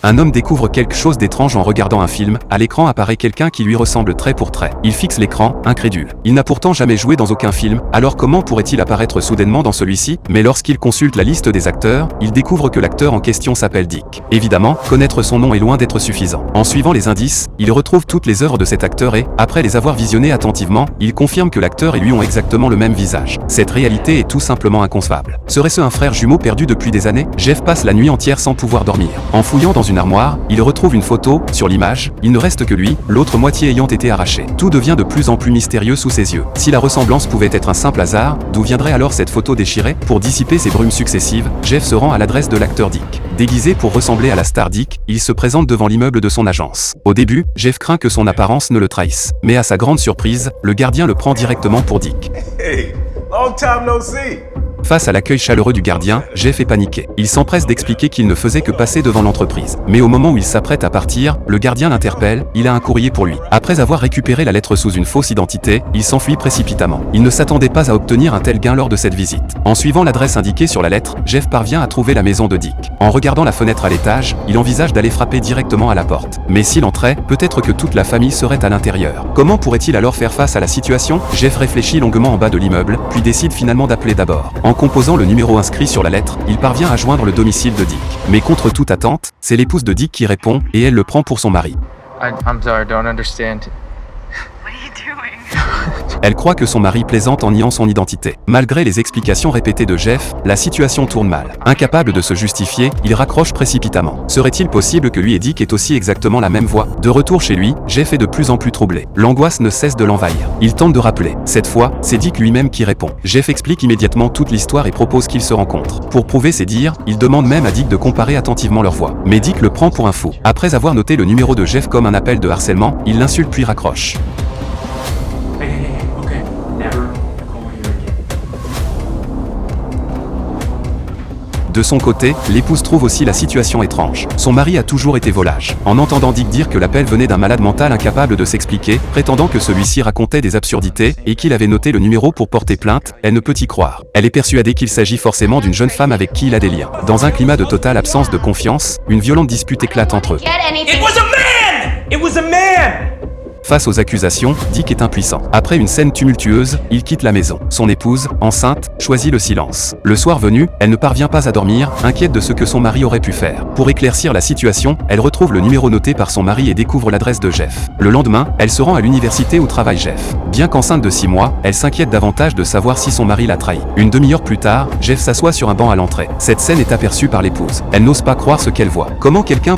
Un homme découvre quelque chose d'étrange en regardant un film. À l'écran apparaît quelqu'un qui lui ressemble trait pour trait. Il fixe l'écran, incrédule. Il n'a pourtant jamais joué dans aucun film, alors comment pourrait-il apparaître soudainement dans celui-ci? Mais lorsqu'il consulte la liste des acteurs, il découvre que l'acteur en question s'appelle Dick. Évidemment, connaître son nom est loin d'être suffisant. En suivant les indices, il retrouve toutes les œuvres de cet acteur et, après les avoir visionnées attentivement, il confirme que l'acteur et lui ont exactement le même visage. Cette réalité est tout simplement inconcevable. Serait-ce un frère jumeau perdu depuis des années? Jeff passe la nuit entière sans pouvoir dormir. En fouillant dans une armoire, il retrouve une photo. Sur l'image, il ne reste que lui, l'autre moitié ayant été arrachée. Tout devient de plus en plus mystérieux sous ses yeux. Si la ressemblance pouvait être un simple hasard, d'où viendrait alors cette photo déchirée? Pour dissiper ces brumes successives, Jeff se rend à l'adresse de l'acteur Dick. Déguisé pour ressembler à la star Dick, il se présente devant l'immeuble de son agence. Au début, Jeff craint que son apparence ne le trahisse. Mais à sa grande surprise, le gardien le prend directement pour Dick. Hey, long time no see. Face à l'accueil chaleureux du gardien, Jeff est paniqué. Il s'empresse d'expliquer qu'il ne faisait que passer devant l'entreprise. Mais au moment où il s'apprête à partir, le gardien l'interpelle, il a un courrier pour lui. Après avoir récupéré la lettre sous une fausse identité, il s'enfuit précipitamment. Il ne s'attendait pas à obtenir un tel gain lors de cette visite. En suivant l'adresse indiquée sur la lettre, Jeff parvient à trouver la maison de Dick. En regardant la fenêtre à l'étage, il envisage d'aller frapper directement à la porte. Mais s'il entrait, peut-être que toute la famille serait à l'intérieur. Comment pourrait-il alors faire face à la situation? Jeff réfléchit longuement en bas de l'immeuble, puis décide finalement d'appeler d'abord. En composant le numéro inscrit sur la lettre, il parvient à joindre le domicile de Dick. Mais contre toute attente, c'est l'épouse de Dick qui répond, et elle le prend pour son mari. I'm sorry, I don't understand. What are you doing? Elle croit que son mari plaisante en niant son identité. Malgré les explications répétées de Jeff, la situation tourne mal. Incapable de se justifier, il raccroche précipitamment. Serait-il possible que lui et Dick aient aussi exactement la même voix? De retour chez lui, Jeff est de plus en plus troublé. L'angoisse ne cesse de l'envahir. Il tente de rappeler. Cette fois, c'est Dick lui-même qui répond. Jeff explique immédiatement toute l'histoire et propose qu'ils se rencontrent. Pour prouver ses dires, il demande même à Dick de comparer attentivement leurs voix. Mais Dick le prend pour un fou. Après avoir noté le numéro de Jeff comme un appel de harcèlement, il l'insulte puis raccroche. De son côté, l'épouse trouve aussi la situation étrange. Son mari a toujours été volage. En entendant Dick dire que l'appel venait d'un malade mental incapable de s'expliquer, prétendant que celui-ci racontait des absurdités, et qu'il avait noté le numéro pour porter plainte, elle ne peut y croire. Elle est persuadée qu'il s'agit forcément d'une jeune femme avec qui il a des liens. Dans un climat de totale absence de confiance, une violente dispute éclate entre eux. It was a man! It was a man! Face aux accusations, Dick est impuissant. Après une scène tumultueuse, il quitte la maison. Son épouse, enceinte, choisit le silence. Le soir venu, elle ne parvient pas à dormir, inquiète de ce que son mari aurait pu faire. Pour éclaircir la situation, elle retrouve le numéro noté par son mari et découvre l'adresse de Jeff. Le lendemain, elle se rend à l'université où travaille Jeff. Bien qu'enceinte de 6 mois, elle s'inquiète davantage de savoir si son mari l'a trahi. Une demi-heure plus tard, Jeff s'assoit sur un banc à l'entrée. Cette scène est aperçue par l'épouse. Elle n'ose pas croire ce qu'elle voit. Comment quelqu'un